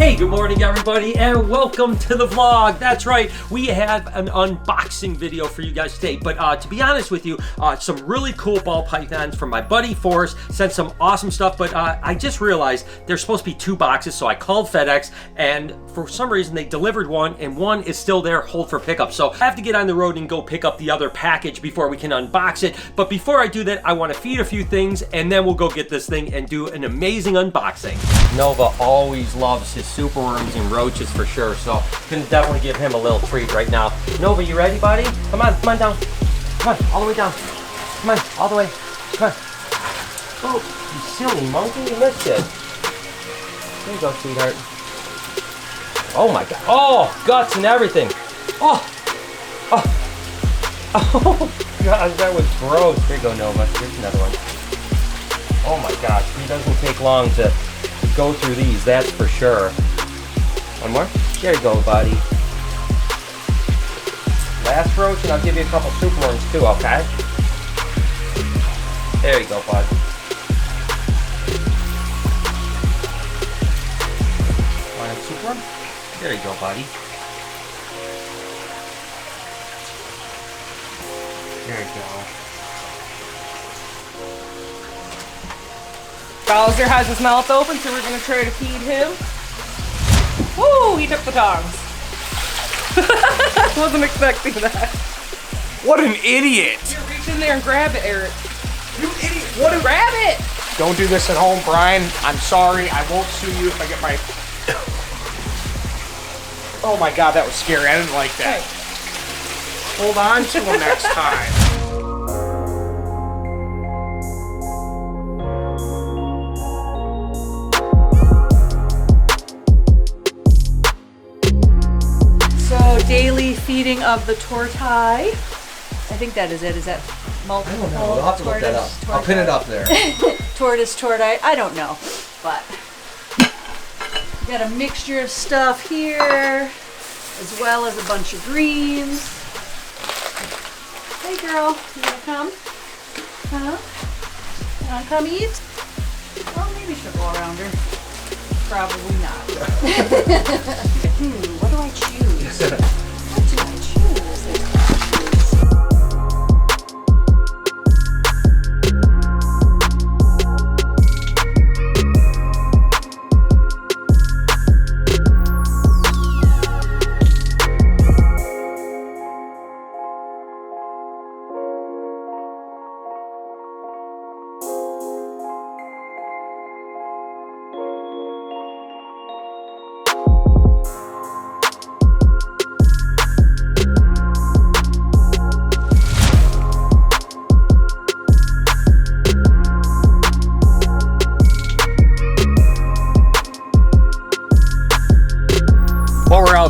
Hey, good morning everybody, and welcome to the vlog. That's right, we have an unboxing video for you guys today. But to be honest with you, some really cool ball pythons from my buddy Forrest. Sent some awesome stuff, but I just realized there's supposed to be 2 boxes, so I called FedEx, and for some reason they delivered one, and one is still there, hold for pickup. So I have to get on the road and go pick up the other package before we can unbox it. But before I do that, I want to feed a few things, and then we'll go get this thing and do an amazing unboxing. Nova always loves his superworms and roaches for sure, so can definitely give him a little treat right now. Nova, you ready, buddy? Come on down. Come on, all the way down. Come on, all the way. Come on. Oh, you silly monkey, you missed it. There you go, sweetheart. Oh my God. Oh, guts and everything. Oh gosh, that was gross. Here you go, Nova. Here's another one. Oh my gosh, it doesn't take long to go through these, that's for sure. One more? There you go, buddy. Last roach, and I'll give you a couple superworms too, okay? There you go, bud. Want a superworm? There you go, buddy. There you go. Bowser has his mouth open, so we're going to try to feed him. Woo! He took the tongs. Wasn't expecting that. What an idiot! Here, reach in there and grab it, Eric. You idiot! What a Grab it! Don't do this at home, Brian. I'm sorry. I won't sue you if I get my... Oh my God, that was scary. I didn't like that. Hey. Hold on to him next time. Daily feeding of the tortoise. I think that is it. Is that multiple? I don't know. We'll have to look that up. I'll pin it up there. Tortoise. I don't know. But we got a mixture of stuff here, as well as a bunch of greens. Hey girl, you wanna come? Huh? You wanna come eat? Well, maybe she'll go around her. Probably not. What do I choose? What do I choose?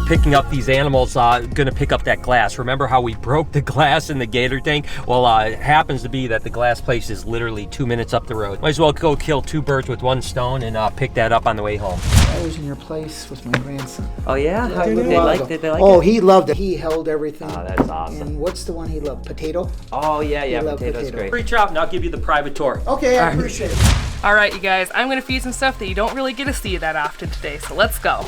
Picking up these animals, gonna pick up that glass. Remember how we broke the glass in the gator tank? Well, it happens to be that the glass place is literally 2 minutes up the road. Might as well go kill 2 birds with 1 stone and pick that up on the way home. I was in your place with my grandson. Oh yeah? How did they like it? Oh, he loved it. He held everything. Oh, that's awesome. And what's the one he loved? Potato? Oh yeah, potato's potato. great. Reach out and I'll give you the private tour. Okay, I appreciate it. All right, you guys, I'm gonna feed some stuff that you don't really get to see that often today, so let's go.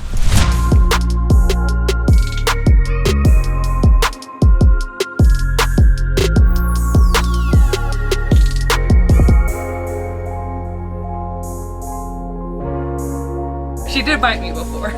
She did bite me before.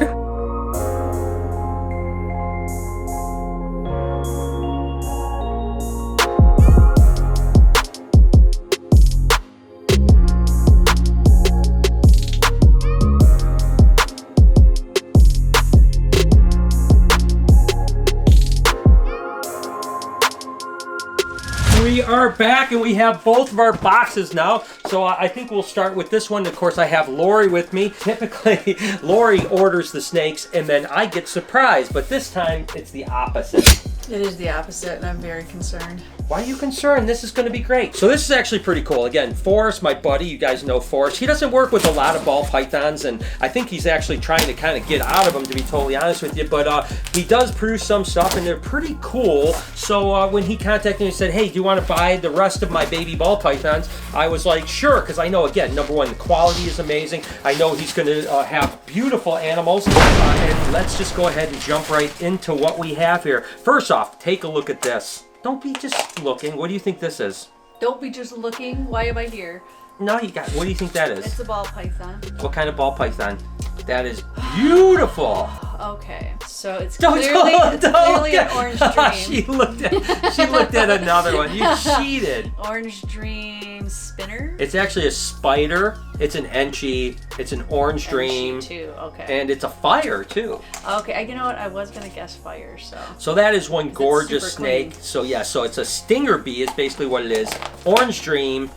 We are back and we have both of our boxes now. So I think we'll start with this one. Of course, I have Lori with me. Typically, Lori orders the snakes and then I get surprised, but this time it's the opposite. It is the opposite, and I'm very concerned. Why are you concerned? This is going to be great. So this is actually pretty cool. Again, Forrest, my buddy, you guys know Forrest. He doesn't work with a lot of ball pythons, and I think he's actually trying to kind of get out of them, to be totally honest with you. But he does produce some stuff, and they're pretty cool. So when he contacted me and said, hey, do you want to buy the rest of my baby ball pythons? I was like, sure, because I know, again, number one, the quality is amazing. I know he's going to have beautiful animals. And let's just go ahead and jump right into what we have here. First off, take a look at this. Don't be just looking. What do you think this is? Don't be just looking. Why am I here? No, you got. What do you think that is? It's a ball python. What kind of ball python? That is beautiful. Okay, so it's clearly an orange dream. She looked at another one. You cheated. Orange dream spinner. It's actually a spider. It's an enchi. It's an orange dream. Too. Okay. And it's a fire too. Okay, you know what? I was gonna guess fire. So that is one gorgeous super snake. clean. So yeah, so it's a stinger bee. It's basically what it is. Orange dream.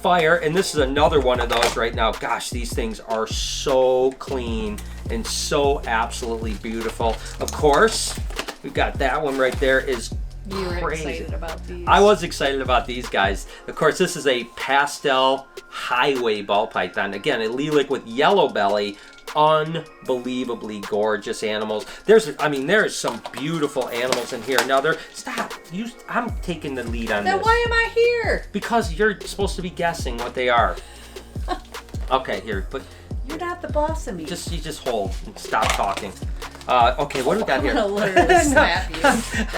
Fire, and this is another one of those right now. Gosh, these things are so clean and so absolutely beautiful. Of course, we've got that one right there. Is You were crazy. excited about these. I was excited about these guys. Of course, this is a pastel highway ball python. Again, a lilac with yellow belly. Unbelievably gorgeous animals. There is some beautiful animals in here. Now I'm taking the lead on Then this. why am I here? Because you're supposed to be guessing what they are. Okay, here, but You're not the boss of me. you just hold and stop talking. Okay, what do we got here? I'm gonna literally slap you.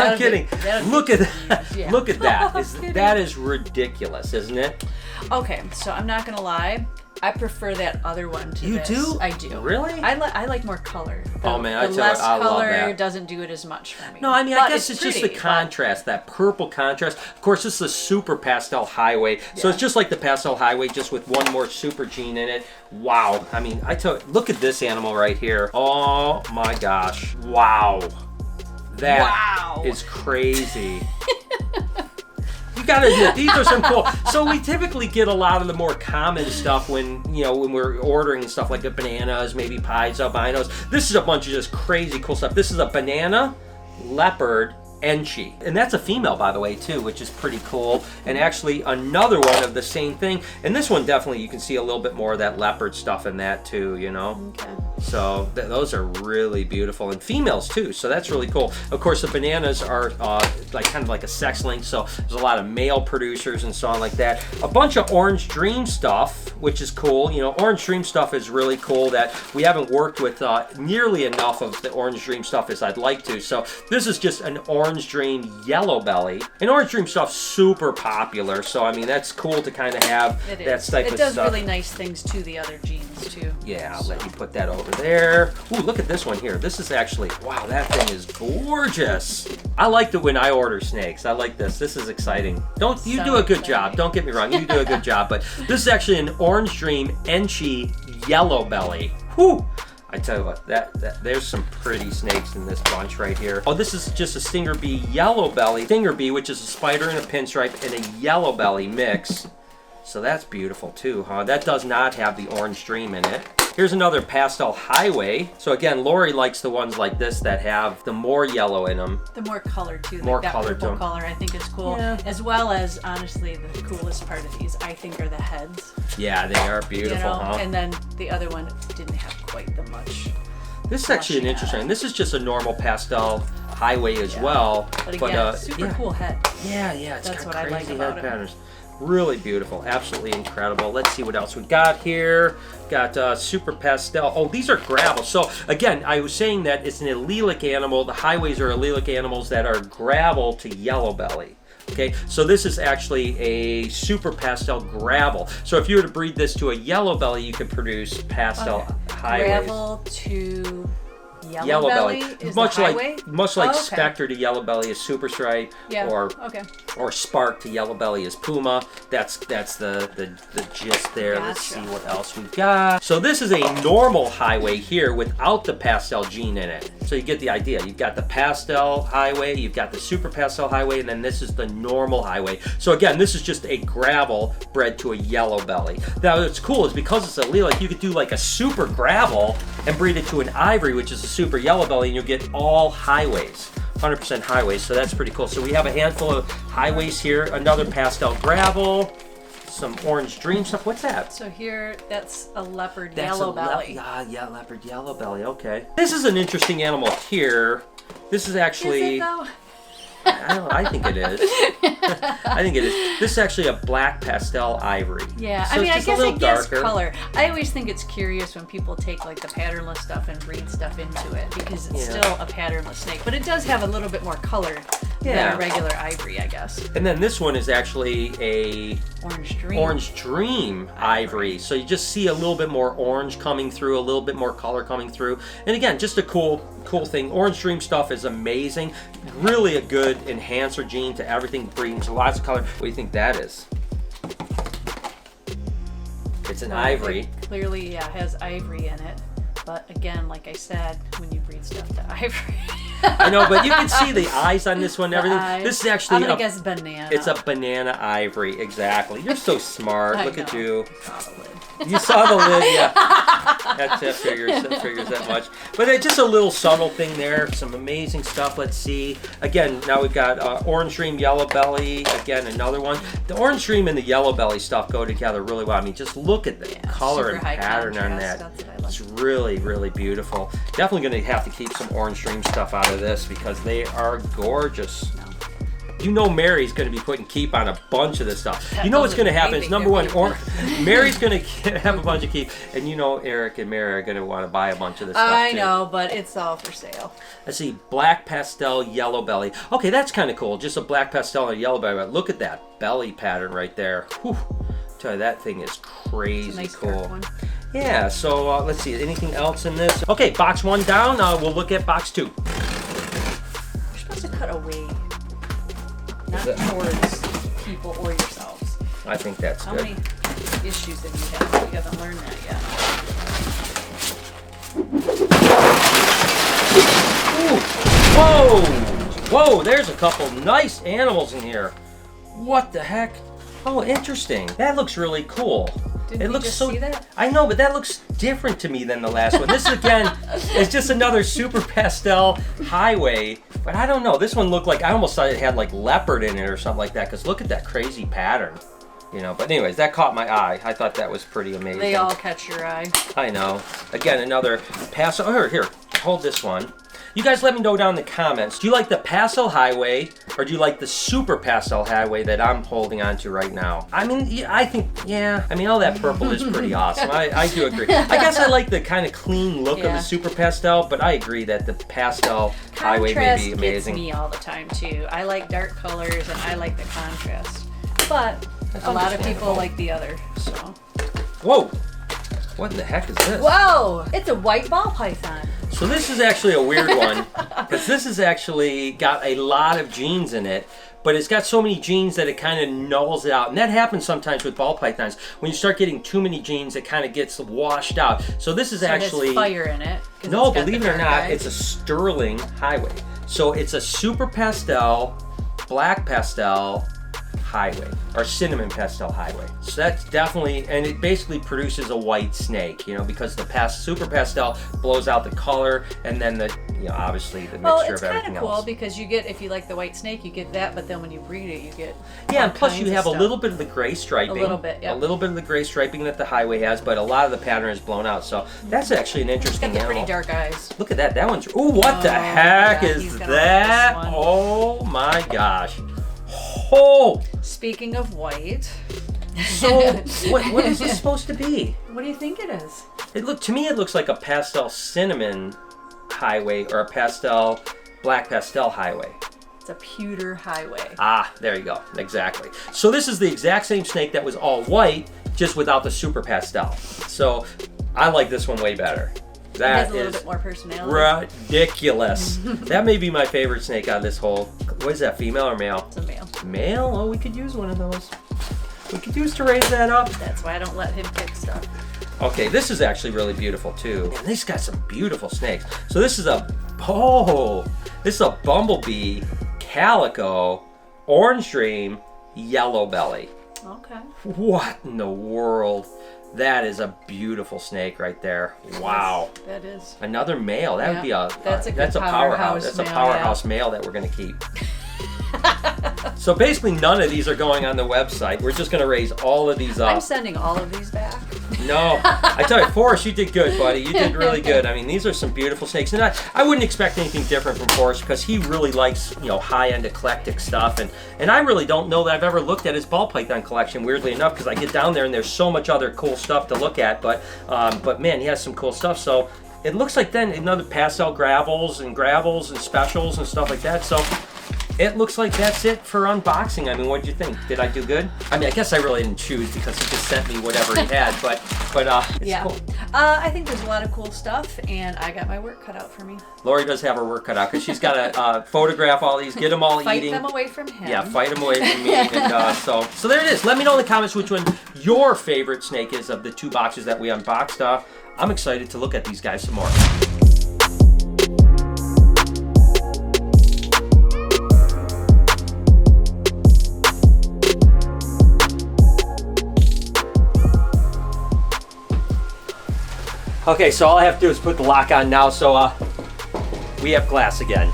I'm kidding. Look at that. Yeah. Look at that. Kidding. That is ridiculous, isn't it? Okay, so I'm not gonna lie. I prefer that other one to You this. do? I do. Really? I like more color. Oh, man, I the tell you less what, I love color that. doesn't do it as much for me. No, I mean, But I guess it's just the pretty, contrast, that purple contrast. Of course, this is a super pastel highway. So Yeah. it's just like the pastel highway, just with one more super gene in it. Wow. I mean, look at this animal right here. Oh my gosh. Wow. That is crazy. You gotta admit, these are some cool. So we typically get a lot of the more common stuff when we're ordering stuff like the bananas, maybe pies, albinos. This is a bunch of just crazy cool stuff. This is a banana leopard enchi, and that's a female, by the way, too, which is pretty cool. And actually another one of the same thing, and this one definitely you can see a little bit more of that leopard stuff in that too, Okay. so those are really beautiful, and females too, so that's really cool. Of course, the bananas are kind of like a sex link, so there's a lot of male producers and so on like that. A bunch of orange dream stuff, which is cool. Orange dream stuff is really cool that we haven't worked with nearly enough of the orange dream stuff as I'd like to. So this is just an orange dream yellow belly, and orange dream stuff's super popular, so I mean that's cool to kind of have It that is. type of It does stuff. really nice things to the other genes too. Yeah, I'll let you put that over there. Ooh, look at this one here. This is actually, wow, that thing is gorgeous. I like it when I order snakes. I like this. This is exciting. You do a good job. Don't get me wrong. You do a good job. But this is actually an orange dream enchi yellow belly. Whew. I tell you what, there's some pretty snakes in this bunch right here. Oh, this is just a stinger bee yellow belly. Stinger bee, which is a spider and a pinstripe and a yellow belly mix. So that's beautiful too, huh? That does not have the orange dream in it. Here's another pastel highway. So again, Lori likes the ones like this that have the more yellow in them. The more color too. More like that color to purple 'em. color I think is cool. Yeah. As well as, honestly, the coolest part of these I think are the heads. Yeah, they are beautiful, huh? And then the other one didn't have quite the much. This is actually an fleshing interesting. out. This is just a normal pastel highway as well. But again, super yeah. cool head. Yeah, it's That's got what I like crazy about head it. patterns. Really beautiful, absolutely incredible. Let's see what else we got here. Got super pastel. Oh, these are gravel. So again, I was saying that it's an allelic animal. The highways are allelic animals that are gravel to yellow belly. Okay, so this is actually a super pastel gravel. So if you were to breed this to a yellow belly, you could produce pastel highways. Gravel to yellow belly is much the highway? much like Oh, okay. Spectre to yellow belly is super stripe, Yeah. or Okay. Spark to yellow belly is Puma. That's the gist there. Let's Gotcha. see what else we got. So this is a normal highway here without the pastel gene in it. So you get the idea. You've got the pastel highway, you've got the super pastel highway, and then this is the normal highway. So again, this is just a gravel bred to a yellow belly. Now what's cool is because it's a allelic, you could do like a super gravel and breed it to an ivory, which is a super yellow belly, and you'll get all highways. 100% highways, so that's pretty cool. So we have a handful of highways here, another pastel gravel, some orange dream stuff. What's that? So here, that's a leopard That's yellow a belly. yeah, leopard yellow belly. Okay. This is an interesting animal here. This is actually. Is it though? I think it is. I think it is. This is actually a black pastel ivory. Yeah, So I mean, it's I just a guess little it gives darker. color. I always think it's curious when people take like the patternless stuff and breed stuff into it because it's Yeah. still a patternless snake, but it does have a little bit more color Yeah. than a regular ivory, I guess. And then this one is actually a Orange Dream. Orange Dream ivory. So you just see a little bit more orange coming through, a little bit more color coming through. And again, just a cool thing. Orange Dream stuff is amazing. Really a good enhancer gene to everything, brings lots of color. What do you think that is? It's an ivory. It clearly, yeah, has ivory in it. But again, like I said, when you breed stuff to ivory. I know, but you can see the eyes on this one and The everything. eyes. This is actually I'm gonna guess banana. It's a banana ivory, exactly. You're so smart. I Look at know. you. Saw the lid. You saw the lid, yeah. That figures that much. But it's just a little subtle thing there. Some amazing stuff. Let's see. Again, now we've got Orange Dream, Yellow Belly. Again, another one. The Orange Dream and the Yellow Belly stuff go together really well. I mean, just look at the color super and high pattern on contrast. that. That's what I love. It's really, really beautiful. Definitely going to have to keep some Orange Dream stuff out of this because they are gorgeous. You know Mary's going to be putting keep on a bunch of this stuff. You know what's going to happen is, number one, Mary's going to have a bunch of keep, and you know Eric and Mary are going to want to buy a bunch of this stuff I too. know, but it's all for sale. Let's see, black pastel, yellow belly. Okay, that's kind of cool. Just a black pastel and a yellow belly. But look at that belly pattern right there. Whew. Tell you, that thing is crazy It's a nice cool. dark one. Yeah, so let's see, anything else in this? Okay, box 1 down. We'll look at box 2. You're supposed to cut away, not it? towards people or yourselves. I think that's How good. many issues have you had? You haven't learned that yet. Ooh. Whoa! Whoa, there's a couple nice animals in here. What the heck? Oh, interesting. That looks really cool. Didn't It we looks just so. see that? I know, but that looks different to me than the last one. This again is just another super pastel highway, but I don't know. This one looked like, I almost thought it had like leopard in it or something like that. Because look at that crazy pattern, you know. But anyways, that caught my eye. I thought that was pretty amazing. They all catch your eye. I know. Again, another pastel. Here, hold this one. You guys let me know down in the comments. Do you like the pastel highway or do you like the super pastel highway that I'm holding on to right now? I mean, I think, I mean, all that purple is pretty awesome. I do agree. I guess I like the kind of clean look of the Yeah. super pastel, but I agree that the pastel highway may Contrast be gets amazing. me all the time too. I like dark colors and I like the contrast, but That's a lot of understandable. people like the other. So. Whoa! What the heck is this? Whoa! It's a white ball python. So this is actually a weird one because this has actually got a lot of genes in it, but it's got so many genes that it kind of nulls it out. And that happens sometimes with ball pythons. When you start getting too many genes, it kind of gets washed out. So this is actually... It has fire in it. 'cause No, it's got believe the it or dark not, eyes. it's a sterling highway. So it's a super pastel, black pastel highway, or cinnamon pastel highway. So that's definitely, and it basically produces a white snake, you know, because the super pastel blows out the color, and then the, you know, obviously the Well, mixture it's of kind everything of cool else. because you get, if you like the white snake, you get that, but then when you breed it, you get Yeah, all and plus you kinds of have a stuff. little bit of the gray striping. A little bit, yeah. A little bit of the gray striping that the highway has, but a lot of the pattern is blown out. So that's actually an It's got interesting the animal. pretty dark eyes. Look at that. That one's. Ooh, what the Oh, heck yeah, is he's gonna that? like this one. Oh my gosh. Oh, Speaking of white, so what is this supposed to be? what do you think it is? To me it looks like a pastel cinnamon highway or a pastel black pastel highway. It's a pewter highway. Ah, there you go. Exactly. So this is the exact same snake that was all white, just without the super pastel. So I like this one way better. It That has a little is bit more personality. ridiculous. That may be my favorite snake out of this whole. What is that, female or male? It's a male. Male? Oh, we could use one of those. We could use to raise that up. That's why I don't let him pick stuff. Okay, this is actually really beautiful too. And this got some beautiful snakes. So this is a bumblebee, calico, orange dream, yellow belly. Okay. What in the world? That is a beautiful snake right there. Wow. That is. Another male. That would be a That's a good that's a powerhouse. powerhouse That's a male, powerhouse male that we're gonna keep. So basically none of these are going on the website. We're just gonna raise all of these I'm up. sending all of these back. No, I tell you, Forrest, you did good, buddy. You did really good. I mean, these are some beautiful snakes, and I wouldn't expect anything different from Forrest because he really likes, you know, high-end eclectic stuff, and I really don't know that I've ever looked at his ball python collection. Weirdly enough, because I get down there and there's so much other cool stuff to look at, but man, he has some cool stuff. So it looks like then another pastel gravels and specials and stuff like that. So it looks like that's it for unboxing. I mean, what did you think? Did I do good? I mean, I guess I really didn't choose because he just sent me whatever he had, but it's yeah. cool. I think there's a lot of cool stuff, and I got my work cut out for me. Lori does have her work cut out because she's got to photograph all these, get them all eating. Fight them away from him. Yeah, fight them away from me. And so there it is. Let me know in the comments which one your favorite snake is of the 2 boxes that we unboxed. I'm excited to look at these guys some more. Okay, so all I have to do is put the lock on now, so we have glass again.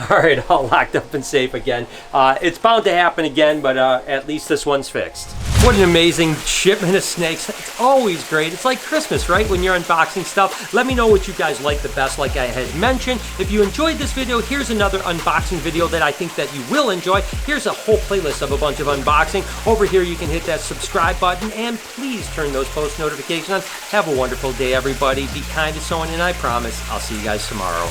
All right, all locked up and safe again. It's bound to happen again, but at least this one's fixed. What an amazing shipment of snakes. It's always great. It's like Christmas, right? When you're unboxing stuff. Let me know what you guys like the best, like I had mentioned. If you enjoyed this video, here's another unboxing video that I think that you will enjoy. Here's a whole playlist of a bunch of unboxing. Over here, you can hit that subscribe button, and please turn those post notifications on. Have a wonderful day, everybody. Be kind to someone, and I promise I'll see you guys tomorrow.